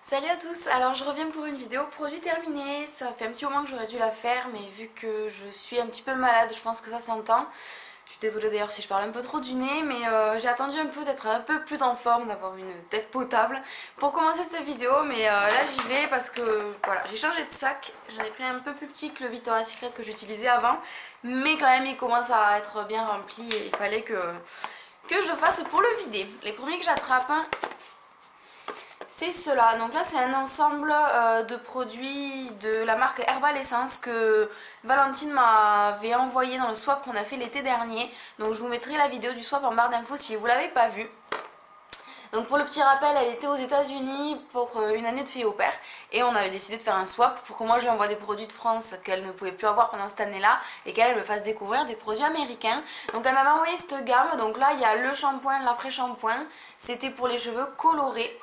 Salut à tous, alors je reviens pour une vidéo produit terminé. Ça fait un petit moment que j'aurais dû la faire, mais vu que je suis un petit peu malade, je pense que ça s'entend. Je suis désolée d'ailleurs si je parle un peu trop du nez, mais j'ai attendu un peu d'être un peu plus en forme, d'avoir une tête potable pour commencer cette vidéo. Mais là j'y vais parce que voilà, j'ai changé de sac. J'en ai pris un peu plus petit que le Victoria's Secret que j'utilisais avant, mais quand même il commence à être bien rempli et il fallait que je le fasse pour le vider. Les premiers que j'attrape, c'est cela. Donc là c'est un ensemble de produits de la marque Herbal Essence que Valentine m'avait envoyé dans le swap qu'on a fait l'été dernier. Donc je vous mettrai la vidéo du swap en barre d'infos si vous ne l'avez pas vue. Donc pour le petit rappel, elle était aux États-Unis pour une année de fille au père et on avait décidé de faire un swap pour que moi je lui envoie des produits de France qu'elle ne pouvait plus avoir pendant cette année-là et qu'elle me fasse découvrir des produits américains. Donc elle m'avait envoyé cette gamme. Donc là il y a le shampoing, l'après-shampoing. C'était pour les cheveux colorés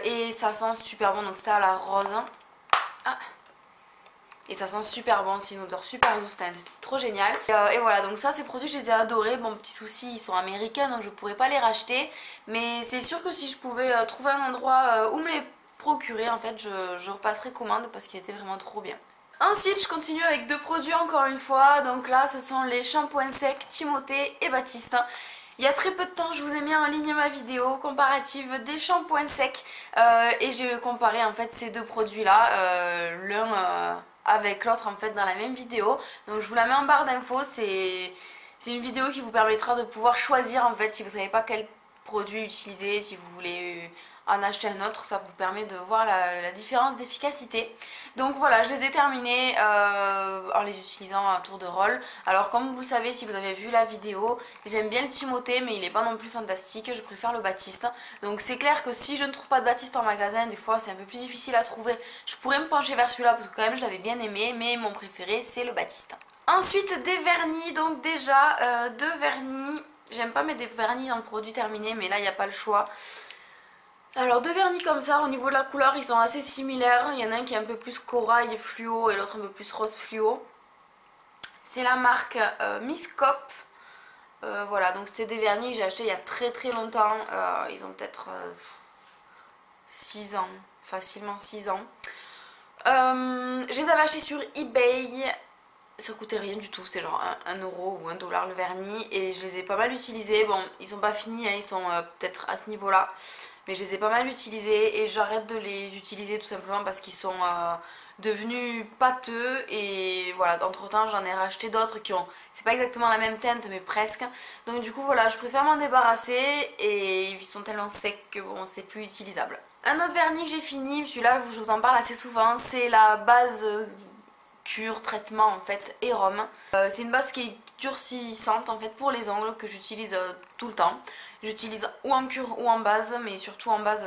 et ça sent super bon. Donc c'était à la rose. Ah. Et ça sent super bon, c'est une odeur super douce, enfin c'était trop génial. Et voilà, donc ça ces produits je les ai adorés. Bon, petit souci, ils sont américains donc je pourrais pas les racheter. Mais c'est sûr que si je pouvais trouver un endroit où me les procurer, en fait je repasserais commande parce qu'ils étaient vraiment trop bien. Ensuite je continue avec deux produits encore une fois. Donc là ce sont les shampoings secs Timothée et Baptiste. Il y a très peu de temps, je vous ai mis en ligne ma vidéo comparative des shampoings secs et j'ai comparé en fait ces deux produits là, l'un avec l'autre en fait dans la même vidéo. Donc je vous la mets en barre d'infos, c'est une vidéo qui vous permettra de pouvoir choisir en fait si vous ne savez pas quel produit utiliser, si vous voulez en acheter un autre, ça vous permet de voir la différence d'efficacité. Donc voilà, je les ai terminés en les utilisant à tour de rôle. Alors comme vous le savez, si vous avez vu la vidéo, j'aime bien le Timothée mais il n'est pas non plus fantastique, je préfère le Baptiste. Donc c'est clair que si je ne trouve pas de Baptiste en magasin, des fois c'est un peu plus difficile à trouver. Je pourrais me pencher vers celui-là parce que quand même je l'avais bien aimé, mais mon préféré c'est le Baptiste. Ensuite des vernis, donc déjà deux vernis. J'aime pas mettre des vernis dans le produit terminé, mais là il n'y a pas le choix. Alors deux vernis comme ça, au niveau de la couleur, ils sont assez similaires. Il y en a un qui est un peu plus corail fluo et l'autre un peu plus rose fluo. C'est la marque Miss Cop. Voilà, donc c'est des vernis que j'ai acheté il y a très très longtemps. Ils ont peut-être 6 ans, facilement 6 ans. Je les avais achetés sur eBay. Ça coûtait rien du tout, c'était genre 1 euro ou 1 dollar le vernis et je les ai pas mal utilisés. Bon, ils sont pas finis, hein, ils sont peut-être à ce niveau-là, mais je les ai pas mal utilisés et j'arrête de les utiliser tout simplement parce qu'ils sont devenus pâteux et voilà, entre temps j'en ai racheté d'autres qui ont, c'est pas exactement la même teinte mais presque. Donc du coup voilà, je préfère m'en débarrasser et ils sont tellement secs que bon, c'est plus utilisable. Un autre vernis que j'ai fini, celui-là je vous en parle assez souvent, c'est la base cure, traitement en fait et rhum. C'est une base qui est durcissante en fait pour les ongles que j'utilise tout le temps. J'utilise ou en cure ou en base, mais surtout en base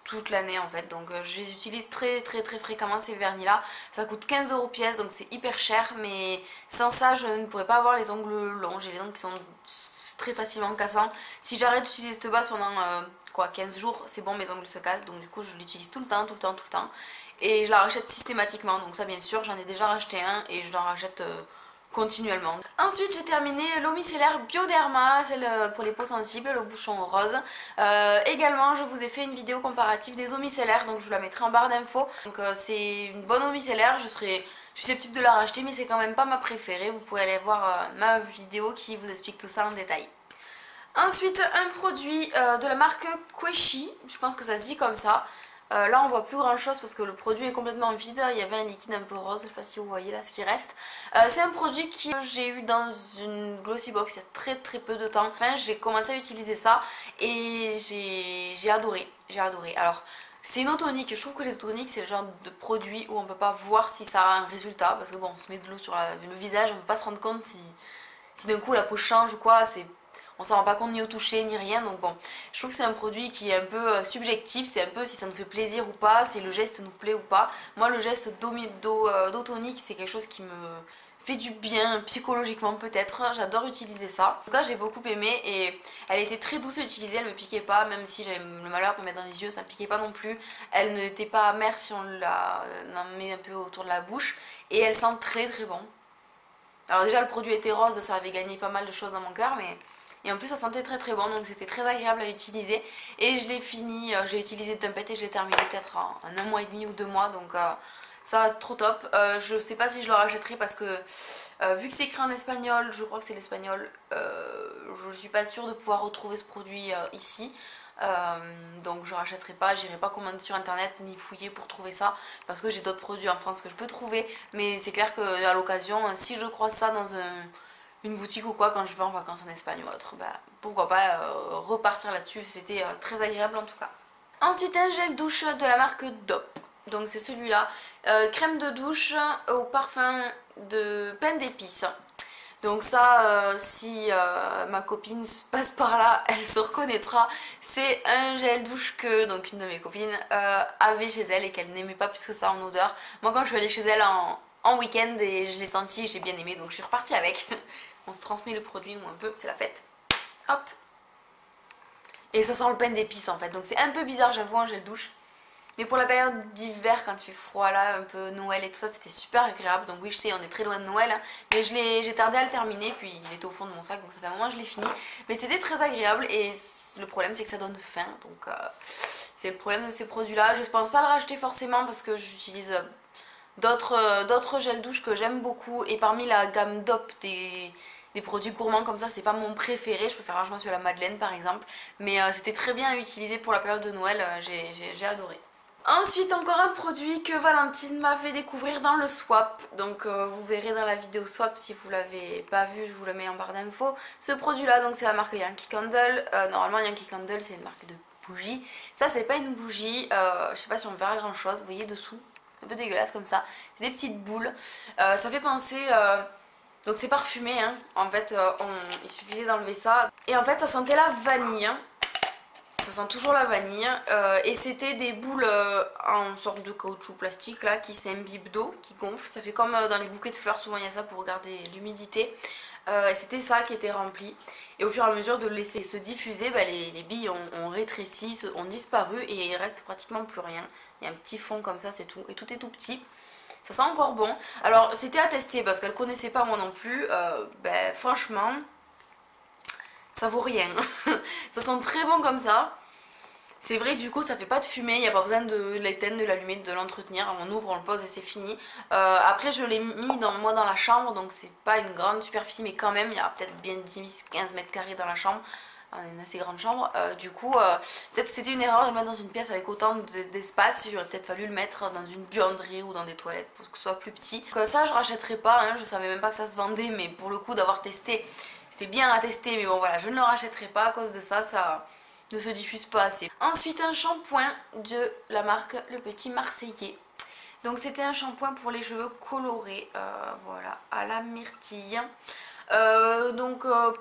toute l'année en fait. Donc je les utilise très fréquemment ces vernis là. Ça coûte 15 € pièce donc c'est hyper cher, mais sans ça je ne pourrais pas avoir les ongles longs. J'ai les ongles qui sont très facilement cassants. Si j'arrête d'utiliser cette base pendant 15 jours, c'est bon, mes ongles se cassent, donc du coup je l'utilise tout le temps et je la rachète systématiquement. Donc ça bien sûr j'en ai déjà racheté un et je l'en rachète continuellement. Ensuite j'ai terminé l'eau micellaire Bioderma, celle pour les peaux sensibles, le bouchon rose. Également je vous ai fait une vidéo comparative des eaux micellaires, donc je vous la mettrai en barre d'infos. Donc c'est une bonne eau micellaire, je serais susceptible de la racheter mais c'est quand même pas ma préférée. Vous pouvez aller voir ma vidéo qui vous explique tout ça en détail. Ensuite un produit de la marque Queshi, je pense que ça se dit comme ça. Là on voit plus grand chose parce que le produit est complètement vide. Il y avait un liquide un peu rose, je sais pas si vous voyez là ce qui reste. C'est un produit que j'ai eu dans une glossy box il y a très peu de temps. Enfin j'ai commencé à utiliser ça et j'ai adoré, Alors c'est une eau tonique, je trouve que les eaux toniques c'est le genre de produit où on peut pas voir si ça a un résultat. Parce que bon, on se met de l'eau sur le visage, on peut pas se rendre compte si d'un coup la peau change ou quoi. On s'en rend pas compte ni au toucher ni rien, donc bon, je trouve que c'est un produit qui est un peu subjectif, c'est un peu si ça nous fait plaisir ou pas, si le geste nous plaît ou pas. Moi le geste d'eau tonique c'est quelque chose qui me fait du bien psychologiquement peut-être, j'adore utiliser ça. En tout cas j'ai beaucoup aimé et elle était très douce à utiliser, elle me piquait pas, même si j'avais le malheur de me mettre dans les yeux, ça me piquait pas non plus. Elle n'était pas amère si on la met un peu autour de la bouche et elle sent très bon. Alors déjà le produit était rose, ça avait gagné pas mal de choses dans mon cœur, mais et en plus ça sentait très très bon, donc c'était très agréable à utiliser. Et je l'ai fini, j'ai utilisé Tempête et je l'ai terminé peut-être en un mois et demi ou 2 mois, donc ça trop top. Je sais pas si je le rachèterai parce que vu que c'est écrit en espagnol, je crois que c'est l'espagnol, je suis pas sûre de pouvoir retrouver ce produit ici. Donc je rachèterai pas, j'irai pas commander sur internet ni fouiller pour trouver ça parce que j'ai d'autres produits en France que je peux trouver, mais c'est clair que à l'occasion, si je croise ça dans une boutique ou quoi quand je vais en vacances en Espagne ou autre, bah, pourquoi pas repartir là-dessus, c'était très agréable en tout cas. Ensuite un gel douche de la marque Dop, donc c'est celui-là, crème de douche au parfum de pain d'épices. Donc ça, si ma copine passe par là, elle se reconnaîtra. C'est un gel douche que donc une de mes copines avait chez elle et qu'elle n'aimait pas plus que ça en odeur. Moi quand je suis allée chez elle en week-end et je l'ai senti, j'ai bien aimé, donc je suis repartie avec. On se transmet le produit, nous un peu, c'est la fête. Hop. Et ça sent le pain d'épices en fait, donc c'est un peu bizarre j'avoue un gel douche. Mais pour la période d'hiver, quand il fait froid là, un peu Noël et tout ça, c'était super agréable. Donc oui, je sais, on est très loin de Noël, hein, mais j'ai tardé à le terminer, puis il était au fond de mon sac, donc ça fait un moment que je l'ai fini. Mais c'était très agréable et le problème c'est que ça donne faim, donc c'est le problème de ces produits-là. Je pense pas le racheter forcément parce que j'utilise d'autres gels douche que j'aime beaucoup. Et parmi la gamme Dop des produits gourmands comme ça, c'est pas mon préféré, je préfère largement celui à la Madeleine par exemple. Mais c'était très bien à utiliser pour la période de Noël, j'ai adoré. Ensuite encore un produit que Valentine m'a fait découvrir dans le swap, donc vous verrez dans la vidéo swap si vous l'avez pas vu, je vous le mets en barre d'infos. Ce produit là donc c'est la marque Yankee Candle, normalement Yankee Candle c'est une marque de bougie, ça c'est pas une bougie, je sais pas si on verra grand chose, vous voyez dessous, un peu dégueulasse comme ça, c'est des petites boules, ça fait penser... donc c'est parfumé hein. En fait il suffisait d'enlever ça et en fait ça sentait la vanille hein. Ça sent toujours la vanille et c'était des boules en sorte de caoutchouc plastique là qui s'imbibent d'eau, qui gonflent. Ça fait comme dans les bouquets de fleurs, souvent il y a ça pour garder l'humidité. Et c'était ça qui était rempli. Et au fur et à mesure de le laisser se diffuser, bah, les billes ont rétréci, ont disparu et il reste pratiquement plus rien. Il y a un petit fond comme ça, c'est tout. Et tout est tout petit. Ça sent encore bon. Alors c'était à tester parce qu'elle connaissait pas moi non plus. Bah, franchement... ça vaut rien. Ça sent très bon comme ça. C'est vrai que du coup ça fait pas de fumée, il n'y a pas besoin de l'éteindre, de l'allumer, de l'entretenir. On ouvre, on le pose et c'est fini. Après je l'ai mis moi dans la chambre, donc c'est pas une grande superficie mais quand même il y a peut-être bien 10-15 mètres carrés dans la chambre. On a une assez grande chambre. Du coup peut-être c'était une erreur de le mettre dans une pièce avec autant d'espace. J'aurais peut-être fallu le mettre dans une buanderie ou dans des toilettes pour que ce soit plus petit. Donc, ça je rachèterai pas, hein. Je savais même pas que ça se vendait, mais pour le coup d'avoir testé, c'était bien à tester, mais bon voilà, je ne le rachèterai pas à cause de ça, ça ne se diffuse pas assez. Ensuite un shampoing de la marque Le Petit Marseillais. Donc c'était un shampoing pour les cheveux colorés, voilà, à la myrtille.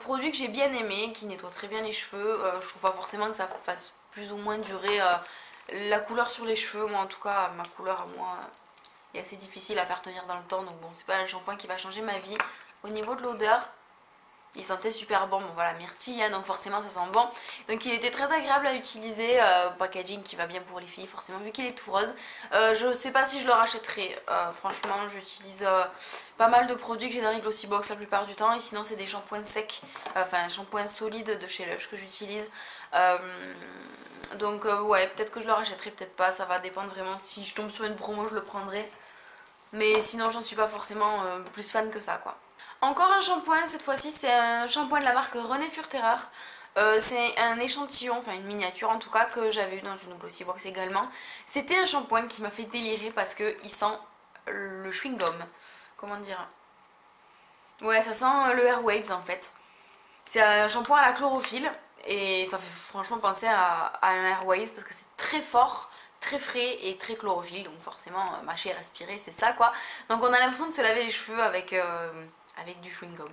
Produit que j'ai bien aimé, qui nettoie très bien les cheveux. Je trouve pas forcément que ça fasse plus ou moins durer la couleur sur les cheveux. Moi en tout cas, ma couleur à moi est assez difficile à faire tenir dans le temps. Donc bon, c'est pas un shampoing qui va changer ma vie. Au niveau de l'odeur, il sentait super bon, voilà, myrtille, hein, donc forcément ça sent bon. Donc il était très agréable à utiliser, packaging qui va bien pour les filles forcément vu qu'il est tout rose. Je sais pas si je le rachèterai, franchement j'utilise pas mal de produits que j'ai dans les Glossy Box la plupart du temps. Et sinon c'est des shampoings secs, enfin shampoings solides de chez Lush que j'utilise. Ouais, peut-être que je le rachèterai, peut-être pas, ça va dépendre vraiment. Si je tombe sur une promo je le prendrai. Mais sinon j'en suis pas forcément plus fan que ça quoi. Encore un shampoing, cette fois-ci c'est un shampoing de la marque René Furterer. C'est un échantillon, enfin une miniature en tout cas, que j'avais eu dans une Glossy Box également. C'était un shampoing qui m'a fait délirer parce qu'il sent le chewing-gum. Comment dire? Ouais, ça sent le Airwaves en fait. C'est un shampoing à la chlorophylle et ça fait franchement penser à un Airwaves parce que c'est très fort, très frais et très chlorophylle, donc forcément mâcher et respirer c'est ça quoi. Donc on a l'impression de se laver les cheveux avec du chewing-gum.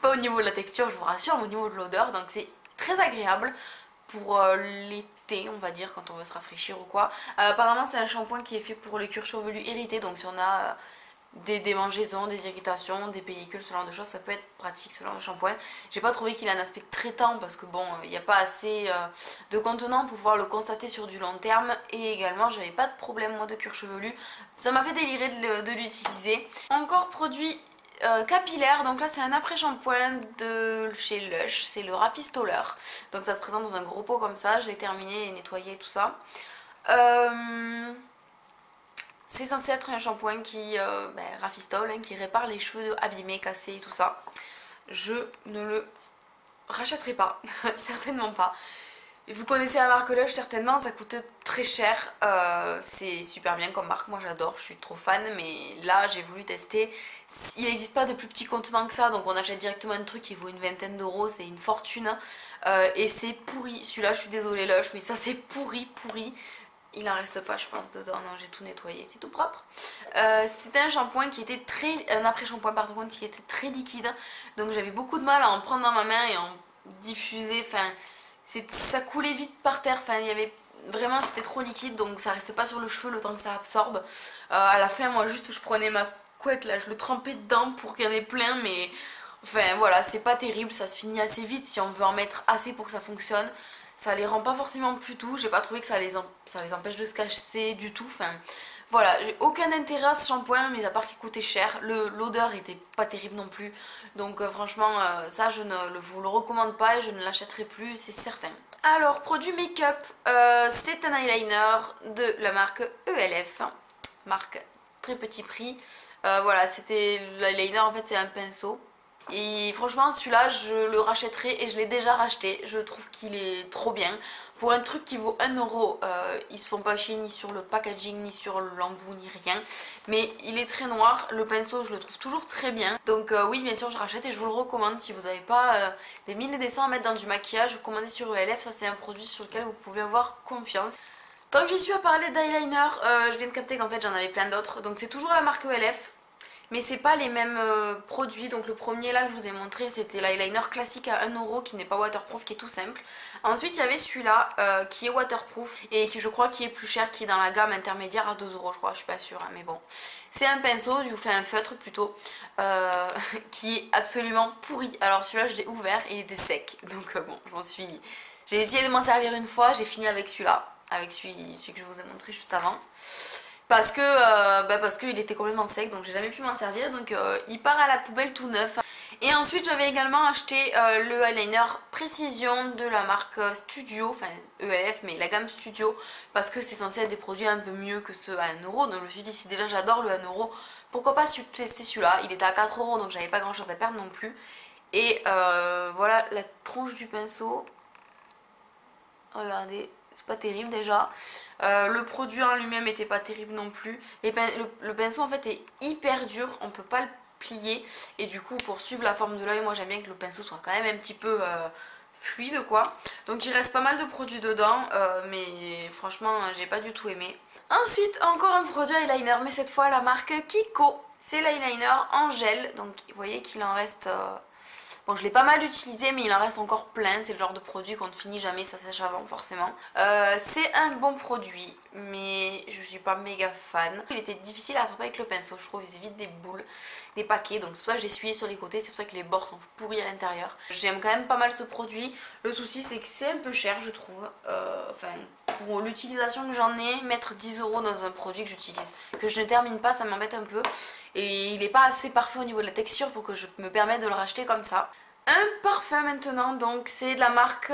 Pas au niveau de la texture je vous rassure, mais au niveau de l'odeur, donc c'est très agréable pour l'été on va dire, quand on veut se rafraîchir ou quoi. Apparemment c'est un shampoing qui est fait pour les cuirs chevelus irrités, donc si on a des démangeaisons, des irritations, des pellicules, ce genre de choses, ça peut être pratique ce genre de shampoing. J'ai pas trouvé qu'il a un aspect traitant parce que bon, il n'y a pas assez de contenant pour pouvoir le constater sur du long terme. Et également, j'avais pas de problème moi de cuir chevelu. Ça m'a fait délirer de l'utiliser. Encore produit capillaire. Donc là c'est un après-shampoing de chez Lush, c'est le Rafistoler. Donc ça se présente dans un gros pot comme ça, je l'ai terminé et nettoyé et tout ça. C'est censé être un shampoing qui rafistole, hein, qui répare les cheveux abîmés, cassés et tout ça. Je ne le rachèterai pas, certainement pas. Vous connaissez la marque Lush certainement, ça coûte très cher, c'est super bien comme marque, moi j'adore, je suis trop fan, mais là j'ai voulu tester. Il n'existe pas de plus petit contenant que ça, donc on achète directement un truc qui vaut une vingtaine d'euros, c'est une fortune, et c'est pourri. Celui-là, je suis désolée Lush, mais ça c'est pourri. Il en reste pas je pense dedans, non j'ai tout nettoyé, c'est tout propre. C'était un shampoing qui était un après-shampoing par contre qui était très liquide, donc j'avais beaucoup de mal à en prendre dans ma main et en diffuser, enfin ça coulait vite par terre, enfin il y avait vraiment, c'était trop liquide donc ça reste pas sur le cheveu le temps que ça absorbe. À la fin moi juste je prenais ma couette là, je le trempais dedans pour qu'il y en ait plein, mais enfin voilà, c'est pas terrible, ça se finit assez vite si on veut en mettre assez pour que ça fonctionne. Ça les rend pas forcément plus doux, j'ai pas trouvé que ça les empêche de se casser du tout, enfin voilà, j'ai aucun intérêt à ce shampoing, mais à part qu'il coûtait cher, l'odeur était pas terrible non plus, donc franchement ça je ne vous le recommande pas et je ne l'achèterai plus, c'est certain. Alors produit make-up, c'est un eyeliner de la marque ELF, marque très petit prix, voilà c'était l'eyeliner en fait c'est un pinceau. Et franchement celui-là je le rachèterai et je l'ai déjà racheté, je trouve qu'il est trop bien. Pour un truc qui vaut 1 euro, ils se font pas chier ni sur le packaging, ni sur l'embout, ni rien. Mais il est très noir, le pinceau je le trouve toujours très bien. Donc oui bien sûr je rachète et je vous le recommande si vous n'avez pas des mille et des cents à mettre dans du maquillage. Vous commandez sur ELF, ça c'est un produit sur lequel vous pouvez avoir confiance. Tant que j'y suis à parler d'eyeliner, je viens de capter qu'en fait j'en avais plein d'autres. Donc c'est toujours la marque ELF. Mais c'est pas les mêmes produits, donc le premier là que je vous ai montré c'était l'eyeliner classique à 1 euro qui n'est pas waterproof, qui est tout simple. Ensuite il y avait celui-là qui est waterproof et qui je crois qui est plus cher, qui est dans la gamme intermédiaire à 2 euros je crois, je suis pas sûre hein, mais bon. C'est un pinceau, je vous fais un feutre plutôt, qui est absolument pourri. Alors celui-là je l'ai ouvert et il était sec, donc bon j'ai essayé de m'en servir une fois, j'ai fini avec celui-là, avec celui que je vous ai montré juste avant. Parce qu'il était complètement sec donc j'ai jamais pu m'en servir, donc il part à la poubelle tout neuf. Et ensuite j'avais également acheté le eyeliner Précision de la marque Studio, enfin ELF mais la gamme Studio, parce que c'est censé être des produits un peu mieux que ceux à 1 euro, donc je me suis dit si déjà j'adore le 1 euro, pourquoi pas tester celui-là. Il était à 4 euros donc j'avais pas grand chose à perdre non plus. Et voilà la tronche du pinceau, regardez. C'est pas terrible déjà. Le produit en lui-même était pas terrible non plus. Le pinceau en fait est hyper dur, on peut pas le plier. Et du coup pour suivre la forme de l'œil, moi j'aime bien que le pinceau soit quand même un petit peu fluide quoi. Donc il reste pas mal de produits dedans, mais franchement j'ai pas du tout aimé. Ensuite encore un produit eyeliner, mais cette fois la marque Kiko. C'est l'eyeliner en gel, donc vous voyez qu'il en reste... Bon, je l'ai pas mal utilisé, mais il en reste encore plein. C'est le genre de produit qu'on ne finit jamais, ça sèche avant forcément. C'est un bon produit, mais je suis pas méga fan. Il était difficile à attraper avec le pinceau, je trouve. Il faisait vite des boules, des paquets. Donc c'est pour ça que j'ai essuyé sur les côtés. C'est pour ça que les bords sont pourris à l'intérieur. J'aime quand même pas mal ce produit. Le souci, c'est que c'est un peu cher, je trouve. Pour l'utilisation que j'en ai, mettre 10 euros dans un produit que j'utilise, que je ne termine pas, ça m'embête un peu. Et il n'est pas assez parfait au niveau de la texture pour que je me permette de le racheter comme ça. Un parfum maintenant, donc c'est de la marque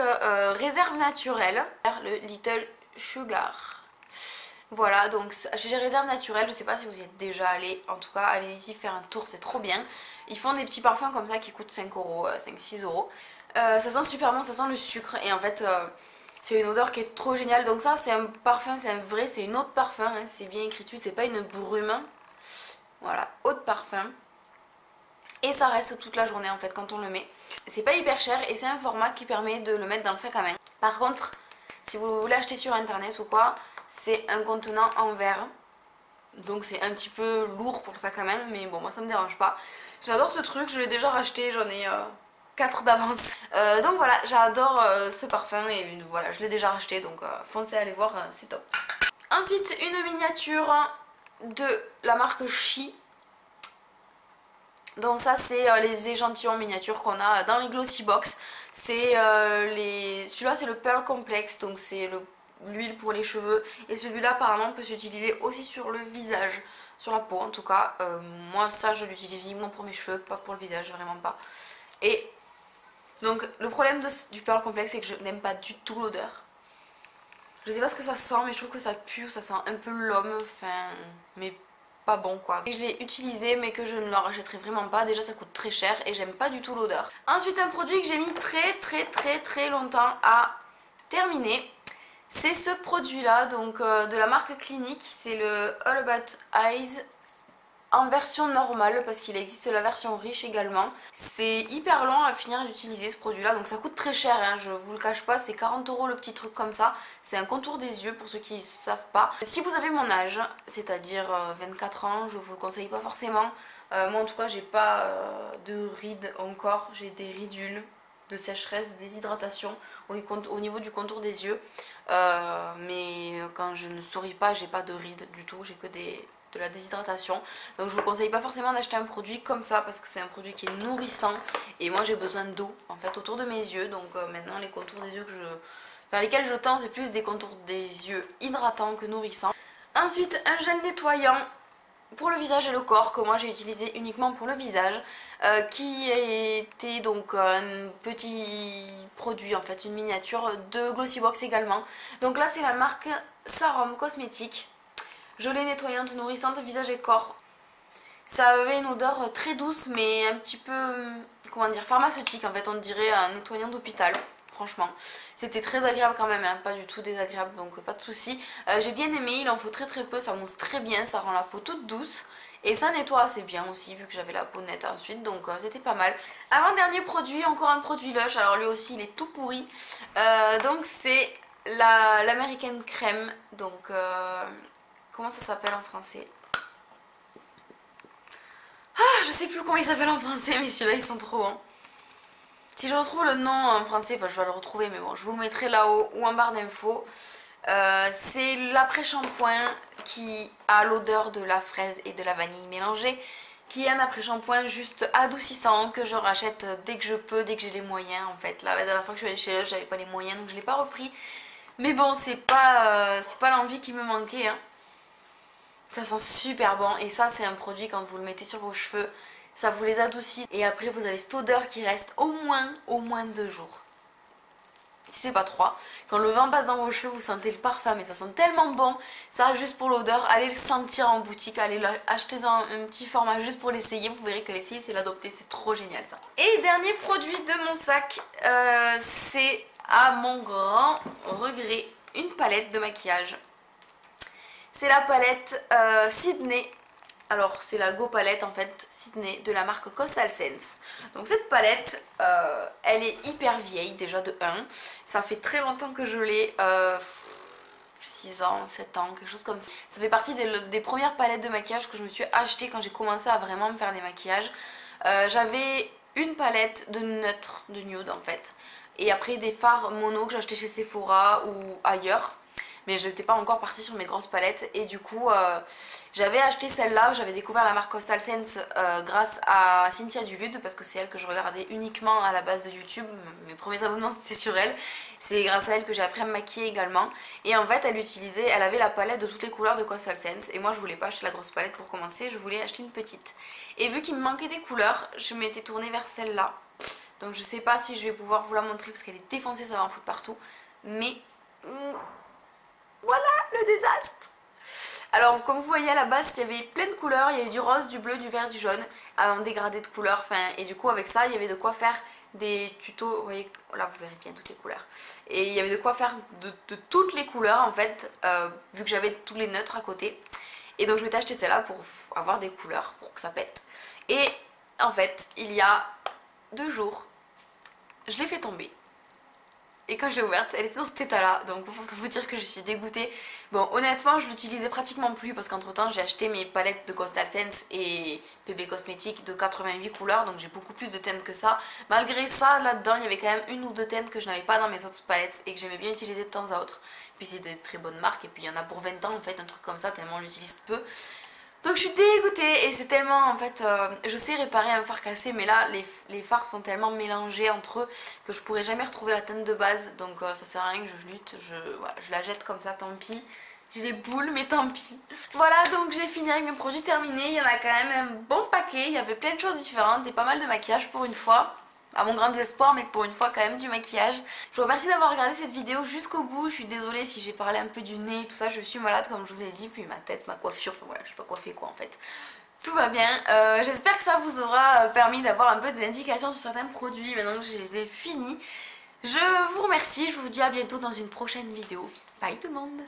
Réserve Naturelle, le Little Sugar. Voilà, donc chez Réserve Naturelle, je sais pas si vous y êtes déjà allé, en tout cas allez ici faire un tour, c'est trop bien. Ils font des petits parfums comme ça qui coûtent 5 euros, 5-6 euros. Ça sent super bon, ça sent le sucre et en fait... c'est une odeur qui est trop géniale. Donc ça c'est un parfum, c'est une eau de parfum, hein, c'est bien écrit dessus, c'est pas une brume. Voilà, eau de parfum. Et ça reste toute la journée en fait quand on le met. C'est pas hyper cher et c'est un format qui permet de le mettre dans le sac à main. Par contre, si vous voulez acheter sur internet ou quoi, c'est un contenant en verre. Donc c'est un petit peu lourd pour le sac à main, mais bon moi ça me dérange pas. J'adore ce truc, je l'ai déjà racheté, j'en ai... 4 d'avance. Donc voilà, j'adore ce parfum et voilà, je l'ai déjà racheté donc foncez aller voir, c'est top. Ensuite, une miniature de la marque Chi. Donc ça c'est les échantillons miniatures qu'on a dans les Glossy Box. C'est celui-là c'est le Pearl Complex, donc c'est le l'huile pour les cheveux. Et celui-là apparemment peut s'utiliser aussi sur le visage, sur la peau en tout cas. Moi ça je l'utilise uniquement pour mes cheveux, pas pour le visage, vraiment pas. Et donc le problème du Pearl Complex c'est que je n'aime pas du tout l'odeur. Je sais pas ce que ça sent mais je trouve que ça pue, ça sent un peu l'homme, enfin mais pas bon quoi. Et je l'ai utilisé mais que je ne le rachèterai vraiment pas, déjà ça coûte très cher et j'aime pas du tout l'odeur. Ensuite un produit que j'ai mis très longtemps à terminer, c'est ce produit là, donc de la marque Clinique, c'est le All About Eyes en version normale parce qu'il existe la version riche également. C'est hyper long à finir d'utiliser ce produit là, donc ça coûte très cher hein, je vous le cache pas, c'est 40 € le petit truc comme ça. C'est un contour des yeux pour ceux qui ne savent pas. Si vous avez mon âge, c'est-à-dire 24 ans, je vous le conseille pas forcément. Moi en tout cas j'ai pas de rides encore, j'ai des ridules de sécheresse, de déshydratation au niveau du contour des yeux. Mais quand je ne souris pas, j'ai pas de rides du tout, j'ai que de la déshydratation. Donc je vous conseille pas forcément d'acheter un produit comme ça parce que c'est un produit qui est nourrissant et moi j'ai besoin d'eau en fait autour de mes yeux. Donc maintenant les contours des yeux vers lesquels je tends c'est plus des contours des yeux hydratants que nourrissants. Ensuite un gel nettoyant pour le visage et le corps que moi j'ai utilisé uniquement pour le visage, qui était donc un petit produit en fait, une miniature de Glossybox également. Donc là c'est la marque Sarum Cosmétique. Gelée nettoyante, nourrissante, visage et corps. Ça avait une odeur très douce mais un petit peu, comment dire, pharmaceutique en fait, on dirait un nettoyant d'hôpital. Franchement, c'était très agréable quand même, hein, pas du tout désagréable donc pas de souci. J'ai bien aimé, il en faut très peu, ça mousse très bien, ça rend la peau toute douce. Et ça nettoie assez bien aussi vu que j'avais la peau nette ensuite, donc c'était pas mal. Avant-dernier produit, encore un produit Lush, alors lui aussi il est tout pourri. Donc c'est l'American Crème, donc comment ça s'appelle en français? Ah, je sais plus comment il s'appelle en français mais celui-là ils sont trop bons. Si je retrouve le nom en français, enfin je vais le retrouver mais bon je vous le mettrai là-haut ou en barre d'infos. C'est l'après-shampoing qui a l'odeur de la fraise et de la vanille mélangée, qui est un après-shampoing juste adoucissant que je rachète dès que je peux, dès que j'ai les moyens en fait. Là la dernière fois que je suis allée chez eux j'avais pas les moyens donc je l'ai pas repris. Mais bon c'est pas l'envie qui me manquait hein. Ça sent super bon et ça c'est un produit quand vous le mettez sur vos cheveux, ça vous les adoucit et après vous avez cette odeur qui reste au moins 2 jours. Si c'est pas 3. Quand le vent passe dans vos cheveux vous sentez le parfum mais ça sent tellement bon. Ça juste pour l'odeur, allez le sentir en boutique, allez acheter un petit format juste pour l'essayer. Vous verrez que l'essayer c'est l'adopter, c'est trop génial ça. Et dernier produit de mon sac, c'est à mon grand regret une palette de maquillage. C'est la palette Sydney. Alors c'est la Go palette en fait Sydney de la marque Coastal Scents. Donc cette palette elle est hyper vieille déjà de 1. Ça fait très longtemps que je l'ai, 6 ans, 7 ans, quelque chose comme ça. Ça fait partie des premières palettes de maquillage que je me suis achetée quand j'ai commencé à vraiment me faire des maquillages. J'avais une palette de neutre, de nude en fait. Et après des fards mono que j'ai acheté chez Sephora ou ailleurs. Mais je n'étais pas encore partie sur mes grosses palettes et du coup j'avais acheté celle-là, j'avais découvert la marque Coastal Scents grâce à Cynthia Dulude parce que c'est elle que je regardais uniquement à la base de YouTube, mes premiers abonnements c'était sur elle, c'est grâce à elle que j'ai appris à me maquiller également et en fait elle avait la palette de toutes les couleurs de Coastal Scents et moi je voulais pas acheter la grosse palette pour commencer, je voulais acheter une petite et vu qu'il me manquait des couleurs, je m'étais tournée vers celle-là, donc je sais pas si je vais pouvoir vous la montrer parce qu'elle est défoncée, ça va en foutre partout, mais voilà le désastre. Alors comme vous voyez à la base il y avait plein de couleurs, il y avait du rose, du bleu, du vert, du jaune en dégradé de couleurs, enfin, et du coup avec ça il y avait de quoi faire des tutos, vous voyez là vous verrez bien toutes les couleurs et il y avait de quoi faire de toutes les couleurs en fait, vu que j'avais tous les neutres à côté et donc je m'étais acheté celle-là pour avoir des couleurs, pour que ça pète et en fait il y a 2 jours je l'ai fait tomber. Et quand je l'ai ouverte, elle était dans cet état là, donc pour vous dire que je suis dégoûtée. Bon honnêtement je l'utilisais pratiquement plus parce qu'entre temps j'ai acheté mes palettes de Coastal Scents et PB Cosmetics de 88 couleurs, donc j'ai beaucoup plus de teintes que ça. Malgré ça là-dedans il y avait quand même 1 ou 2 teintes que je n'avais pas dans mes autres palettes et que j'aimais bien utiliser de temps à autre. Puis c'est des très bonnes marques et puis il y en a pour 20 ans en fait, un truc comme ça tellement on l'utilise peu. Donc je suis dégoûtée et c'est tellement en fait, je sais réparer un phare cassé mais là les phares sont tellement mélangés entre eux que je pourrais jamais retrouver la teinte de base, donc ça sert à rien que je lutte, voilà, je la jette comme ça, tant pis. J'ai les boules mais tant pis. Voilà, donc j'ai fini avec mes produits terminés, il y en a quand même un bon paquet, il y avait plein de choses différentes et pas mal de maquillage pour une fois. À mon grand désespoir, mais pour une fois quand même du maquillage. Je vous remercie d'avoir regardé cette vidéo jusqu'au bout. Je suis désolée si j'ai parlé un peu du nez et tout ça, je suis malade comme je vous ai dit, puis ma tête, ma coiffure, enfin voilà, je suis pas coiffée quoi en fait. Tout va bien, j'espère que ça vous aura permis d'avoir un peu des indications sur certains produits maintenant que je les ai finis. Je vous remercie, je vous dis à bientôt dans une prochaine vidéo. Bye tout le monde!